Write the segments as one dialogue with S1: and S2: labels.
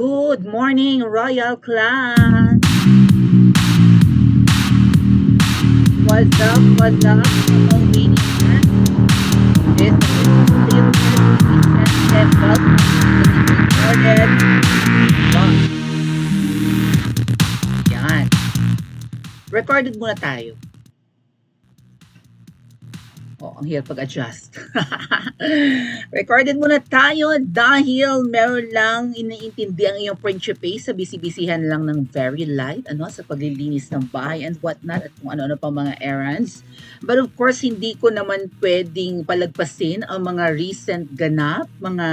S1: Good morning, Royal Clan! What's up, what's up, mga Winnie? This is Silver and welcome to the recorded vlog. Yan. Recorded muna tayo. Oh, ang hirap pag-adjust. Recorded muna tayo dahil meron lang iniintindi ang iyong prinsipe sa bisibisihan lang ng very light sa paglilinis ng bahay and whatnot at kung ano-ano pang mga errands. But of course, hindi ko naman pwedeng palagpasin ang mga recent ganap, mga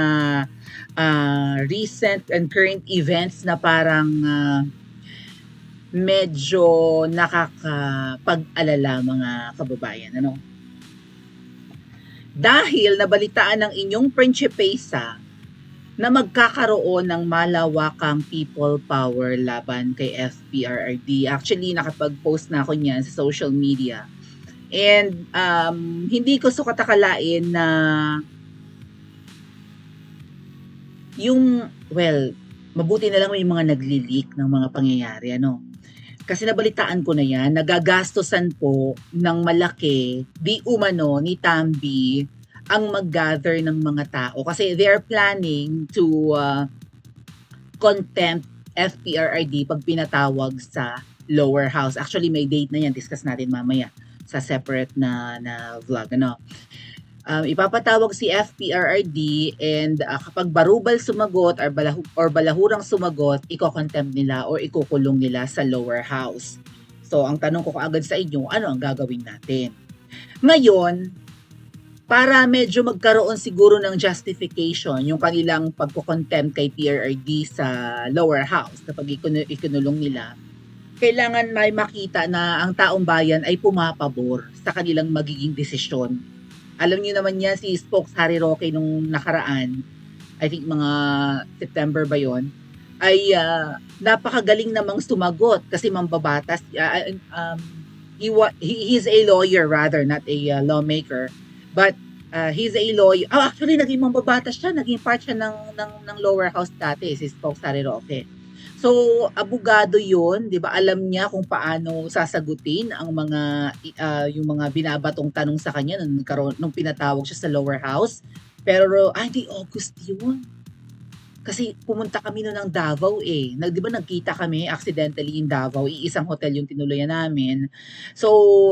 S1: recent and current events na parang medyo nakakapag-alala mga kababayan. Dahil nabalitaan ng inyong prinsipesa na magkakaroon ng malawakang people power laban kay FPRRD. Actually, nakapag-post na ako niyan sa social media. And hindi ko sukat akalain na mabuti na lang may mga nagli-leak ng mga pangyayari, Kasi nabalitaan ko na yan, nagagastosan po ng malaki, di umano ni Tambi, ang mag-gather ng mga tao. Kasi they're planning to contempt FPRRD pag pinatawag sa lower house. Actually, may date na yan. Discuss natin mamaya sa separate na vlog. Ipapatawag si FPRRD and kapag barubal sumagot or balahurang sumagot, iko-contempt nila or ikukulong nila sa lower house. So, ang tanong ko kaagad sa inyo, ano ang gagawin natin? Ngayon, para medyo magkaroon siguro ng justification yung kanilang pagko-contempt kay PRRD sa lower house kapag ikinulong nila, kailangan may makita na ang taong bayan ay pumapabor sa kanilang magiging desisyon. Alam niyo naman yan, si Spokes Harry Roque nung nakaraan, I think mga September ba yon, ay napakagaling namang sumagot kasi mambabatas. He's a lawyer rather, not a lawmaker. But he's a lawyer. Actually, naging mambabatas siya. Naging part siya ng lower house dati, si Spokes Harry Roque. So, abogado yun, di ba? Alam niya kung paano sasagutin ang mga, yung mga binabatong tanong sa kanya nung pinatawag siya sa lower house. Pero, hindi August yun. Kasi pumunta kami noon ng Davao di ba nagkita kami accidentally in Davao, iisang hotel yung tinuluyan namin. So,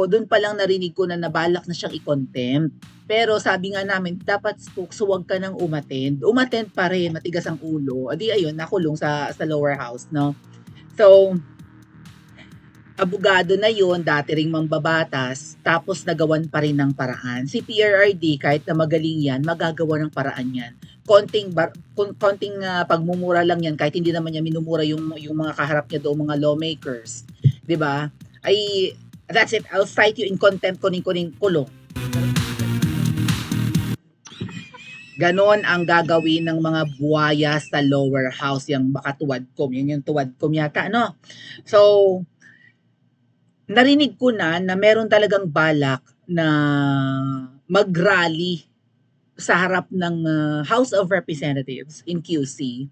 S1: doon pa lang narinig ko na nabalak na siyang i-contempt. Pero sabi nga namin, dapat Spokes, huwag ka nang umattend. Umattend pa rin, matigas ang ulo. Ayun, nakulong sa lower house, no? So, abogado na yun, dati ring mambabatas, tapos nagawan pa rin ng paraan. Si PRRD, kahit na magaling yan, magagawa ng paraan yan. Konting pagmumura lang yan, kahit hindi naman niya minumura yung mga kaharap niya doon, mga lawmakers. 'Di ba? That's it. I'll cite you in contempt, kuning kulong. Ganon ang gagawin ng mga buwaya sa lower house, yung makatuwadkom. Yun yung tuwadkom yata, no? So, narinig ko na meron talagang balak na mag-rally sa harap ng House of Representatives in QC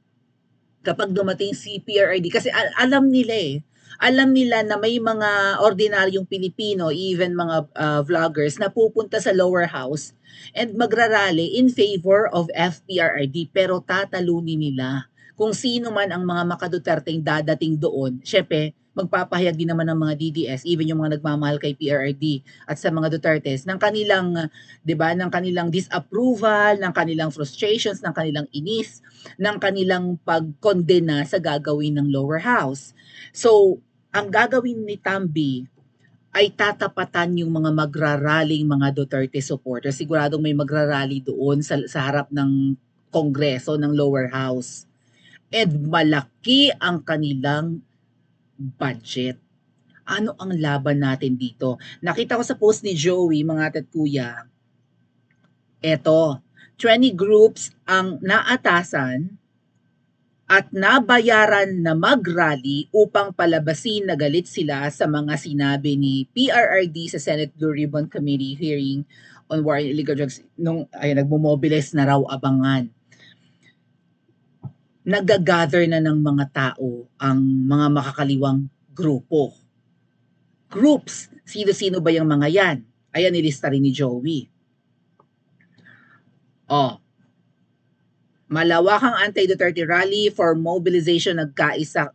S1: kapag dumating si PRRD. Kasi alam nila na may mga ordinaryong Pilipino, even mga vloggers na pupunta sa lower house and magrarally in favor of FPRRD, pero tatalunin nila. Kung sino man ang mga makaduterteng dadating doon, syempre, magpapahayag din naman ng mga DDS, even yung mga nagmamahal kay PRRD at sa mga Dutertes, ng kanilang, 'di ba, ng kanilang disapproval, ng kanilang frustrations, ng kanilang inis, ng kanilang pagkondena sa gagawin ng lower house. So, ang gagawin ni Tambi ay tatapatan yung mga magraraling mga Duterte supporters. Siguradong may magrarally doon sa harap ng Kongreso ng lower house. And malaki ang kanilang budget. Ano ang laban natin dito? Nakita ko sa post ni Joey, mga tat kuya, eto, 20 groups ang naatasan at nabayaran na mag-rally upang palabasin na galit sila sa mga sinabi ni PRRD sa Senate Blue Ribbon Committee hearing on war and illegal drugs nung nagmo-mobilize na raw abangan. nagagather na ng mga tao ang mga makakaliwang grupo. Groups, sino-sino ba yung mga yan? Ayan, nilista rin ni Joey. Malawakang anti-Duterte rally for mobilization nagkaisa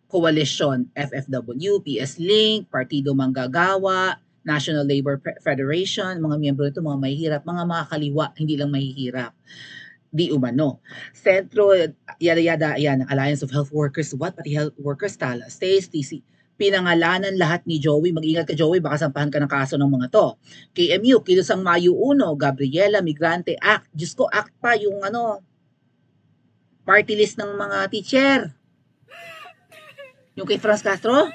S1: koalisyon, FFW, PS Link, Partido Manggagawa, National Labor Federation, mga miyembro nito, mga mahihirap, mga makakaliwa, hindi lang mahihirap. Di umano. Sentro, yada-yada, yan, Alliance of Health Workers, what? Pati Health Workers, Tala, States, TC, pinangalanan lahat ni Joey. Mag-ingat ka, Joey, baka sampahan ka ng kaso ng mga to. KMU, Kilusang Mayo 1, Gabriela, Migrante Act, Diyos ko, Act pa yung party list ng mga teacher. Yung kay Franz Castro.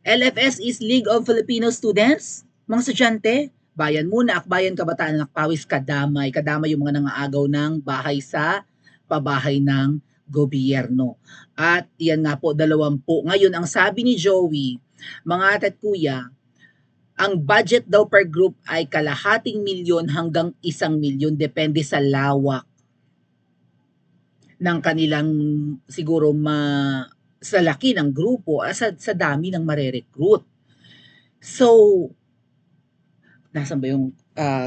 S1: LFS is League of Filipino Students, mga estudyante. Bayan Muna, Akbayan Kabataan, Nakpawis, Kadamay. Kadamay yung mga nangaagaw ng bahay sa pabahay ng gobyerno. At yan nga po, 20. Ngayon, ang sabi ni Joey, mga ate at kuya, ang budget daw per group ay kalahating milyon hanggang 1 milyon, depende sa lawak ng kanilang siguro sa laki ng grupo, sa dami ng mare-recruit. So, nasan ba yung,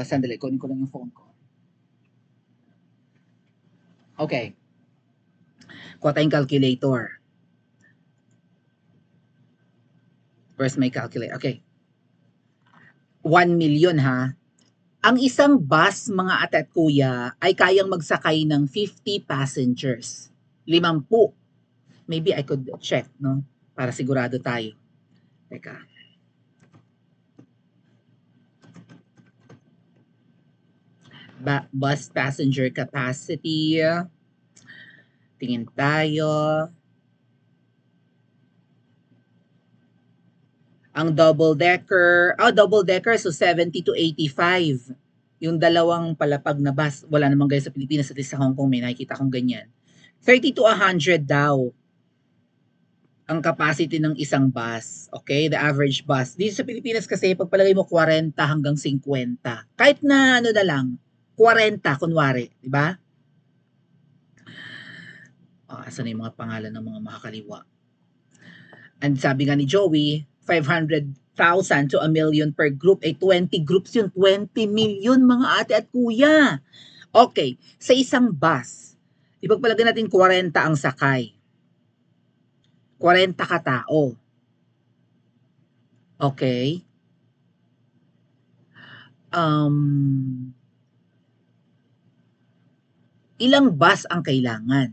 S1: sandali, kunin ko lang yung phone ko. Okay. Kuha tayong calculator. Where's my calculator? Okay. 1 million ha. Ang isang bus, mga ate at kuya, ay kayang magsakay ng 50 passengers. 50. Maybe I could check, no? Para sigurado tayo. Teka. Bus passenger capacity. Tingin tayo. Ang double-decker, so 70 to 85. Yung dalawang palapag na bus, wala namang ganyan sa Pilipinas, at least sa Hong Kong may nakikita kong ganyan. 30 to 100 daw ang capacity ng isang bus. Okay, the average bus. Dito sa Pilipinas kasi, pagpalagay mo 40 hanggang 50. Kahit na na lang, 40 kunwari, di ba? Asan na yung mga pangalan ng mga makakaliwa? And sabi nga ni Joey, 500,000 to 1 million per group. 20 groups yun. 20 million mga ate at kuya. Okay, sa isang bus, ipagpalagay natin 40 ang sakay. 40 katao. Okay. Ilang bus ang kailangan?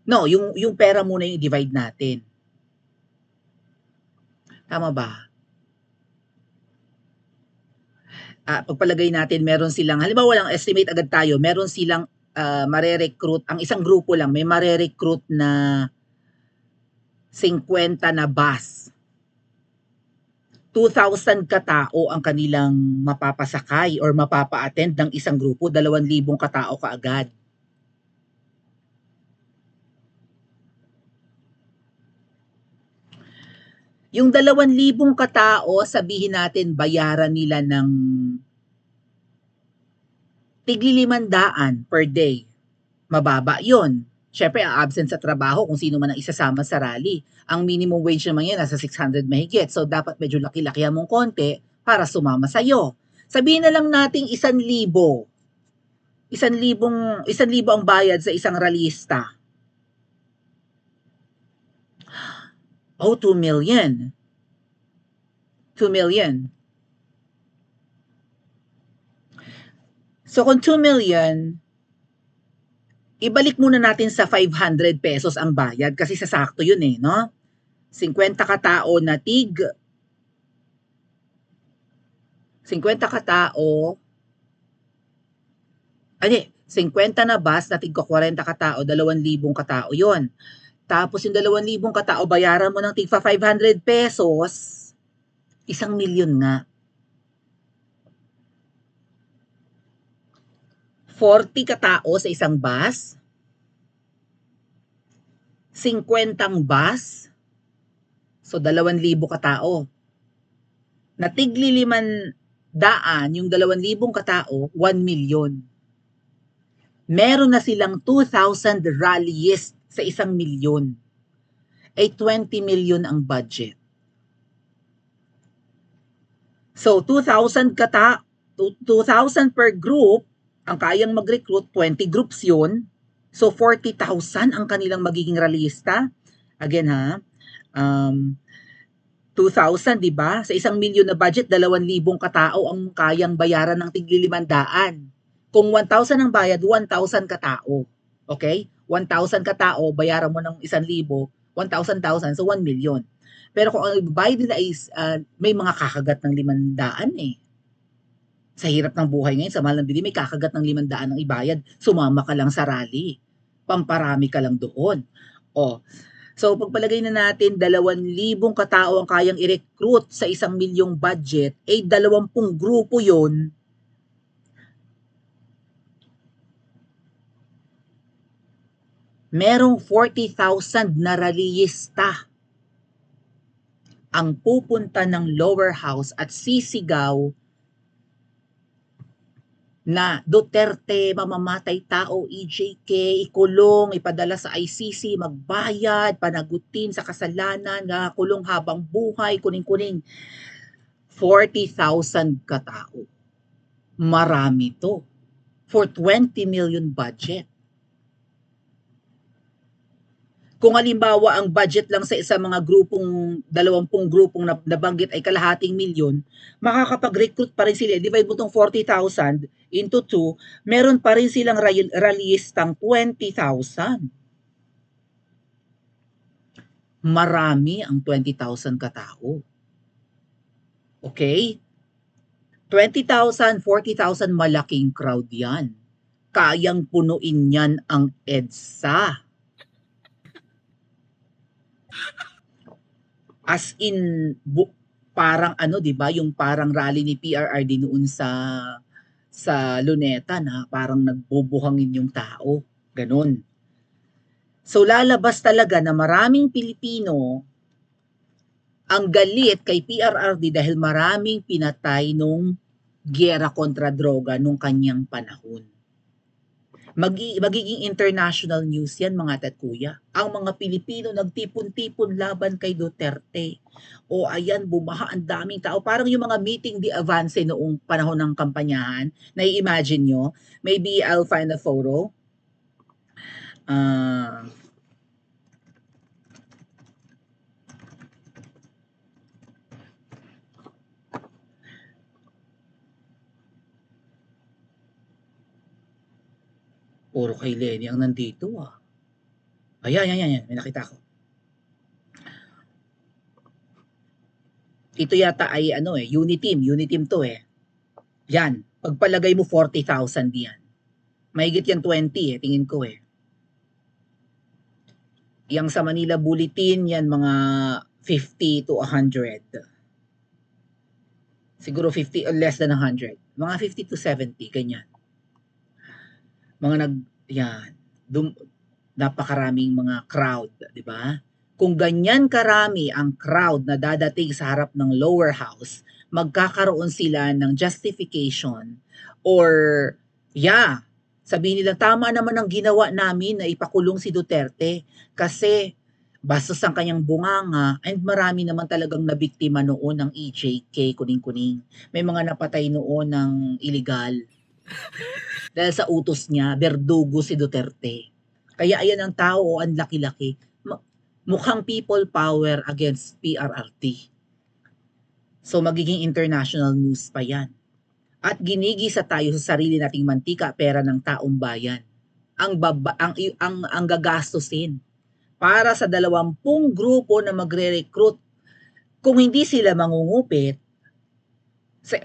S1: No, yung pera muna yung divide natin. Tama ba? Pagpalagay natin, meron silang, halimbawa lang, estimate agad tayo, meron silang mare-recruit, ang isang grupo lang, may mare-recruit na 50 na bus. 2,000 katao ang kanilang mapapasakay or mapapa-attend ng isang grupo, 2,000 katao kaagad. Yung 2,000 katao, sabihin natin bayaran nila ng tigli 500 per day. Mababa yon. Siyempre, ang absent sa trabaho kung sino man ang isasama sa rally. Ang minimum wage naman yan, nasa 600 mahigit. So, dapat medyo laki-lakihan mong konti para sumama sa'yo. Sabihin na lang nating 1,000. 1,000 ang bayad sa isang rallyista. 2 million. 2 million. So, kung 2 million, ibalik muna natin sa 500 pesos ang bayad kasi sasakto yun no? 50 katao na 50 katao, 50 na bus na tig 40 katao, 2,000 katao yun. Tapos yung 2,000 katao, bayaran mo ng tigpa 500 pesos, 1 milyon nga. 40 katao sa isang bus, 50 bus, so 2,000 katao. Natigli 500, yung 2,000 katao, 1 milyon. Meron na silang 2,000 rallyist sa 1,000,000. Ay 20 million ang budget. So 2,000 2,000 per group ang kayang mag-recruit, 20 groups 'yun. So 40,000 ang kanilang magiging rallyista. Again ha, 2,000 'di ba? Sa 1,000,000 na budget, 2,000 katao ang kayang bayaran ng tigli 500. Kung 1,000 ang bayad, 1,000 katao. Okay? 1,000 katao, bayaran mo ng 1,000, 1,000, so 1,000,000. Pero kung ang ibabayad nila is may mga kakagat ng 500 eh. Sa hirap ng buhay ngayon, sa mahal ng bili, may kakagat ng 500 ang ibayad. Sumama ka lang sa rally. Pamparami ka lang doon. O, so pagpalagay na natin 2,000 katao ang kayang i-recruit sa 1,000,000 budget, ay 20 grupo yon. Merong 40,000 na rallyista ang pupunta ng lower house at sisigaw na Duterte, mamamatay tao, EJK, ikulong, ipadala sa ICC, magbayad, panagutin sa kasalanan, kulong habang buhay, kuning-kuning. 40,000 katao. Marami to. For 20 million budget. Kung halimbawa ang budget lang sa isang mga grupong, 20 grupong nabanggit ay kalahating milyon, makakapag-recruit pa rin sila. Divide mo itong 40,000 into 2, meron pa rin silang rallyistang 20,000. Marami ang 20,000 katao. Okay? 20,000, 40,000, malaking crowd yan. Kayang punuin yan ang EDSA. As in, parang ano, 'di ba, yung parang rally ni PRRD noon sa Luneta na parang nagbubuhangin yung tao, ganun. So lalabas talaga na maraming Pilipino ang galit kay PRRD dahil maraming pinatay nung giyera kontra droga nung kanyang panahon. Magiging international news yan mga tatkuya. Ang mga Pilipino nagtipon-tipon laban kay Duterte. O ayan, bumaha ang daming tao. Parang yung mga meeting di avance noong panahon ng kampanyahan. Nai-imagine nyo? Maybe I'll find a photo. Puro kay Lenny ang nandito ah. Ayan. May nakita ko. Ito yata ay ano Uniteam to eh. Yan, pagpalagay mo 40,000 yan. Mahigit yan 20 tingin ko eh. Yang sa Manila Bulletin, yan mga 50 to 100. Siguro 50 or less than 100. Mga 50 to 70, ganyan. Napakaraming mga crowd, di ba? Kung ganyan karami ang crowd na dadating sa harap ng lower house, magkakaroon sila ng justification or sabihin nila tama naman ang ginawa namin na ipakulong si Duterte kasi bastos ang kanyang bunganga and marami naman talagang nabiktima noon ng EJK, kuning-kuning. May mga napatay noon ng illegal. Dahil sa utos niya, berdugo si Duterte. Kaya ayan ang tao, ang laki-laki. Mukhang people power against PRRT. So magiging international news pa yan. At ginigisa tayo sa sarili nating mantika, pera ng taong bayan. Ang gagastusin para sa 20 grupo na magre-recruit. Kung hindi sila mangungupit,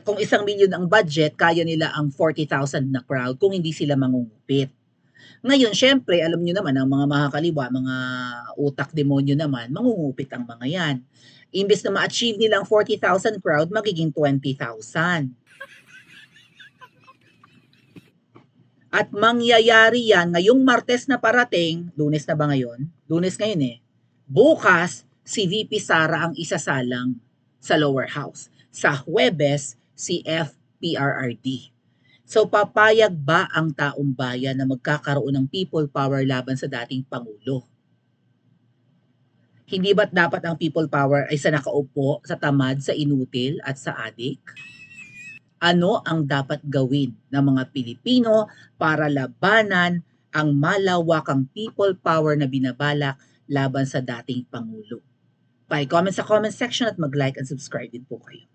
S1: kung 1,000,000 ang budget, kaya nila ang 40,000 na crowd kung hindi sila mangungupit. Ngayon, syempre, alam nyo naman, ang mga makakaliwa, mga utak demonyo naman, mangungupit ang mga yan. Imbes na ma-achieve nilang 40,000 crowd, magiging 20,000. At mangyayari yan ngayong Martes na parating, Lunes na ba ngayon? Lunes ngayon eh. Bukas, si VP Sara ang isasalang sa lower house. Sa Huwebes, si FPRRD. So papayag ba ang taong bayan na magkakaroon ng people power laban sa dating Pangulo? Hindi ba't dapat ang people power ay sa nakaupo, sa tamad, sa inutil at sa adik? Ano ang dapat gawin ng mga Pilipino para labanan ang malawakang people power na binabalak laban sa dating Pangulo? Pa-comment sa comment section at mag-like and subscribe din po kayo.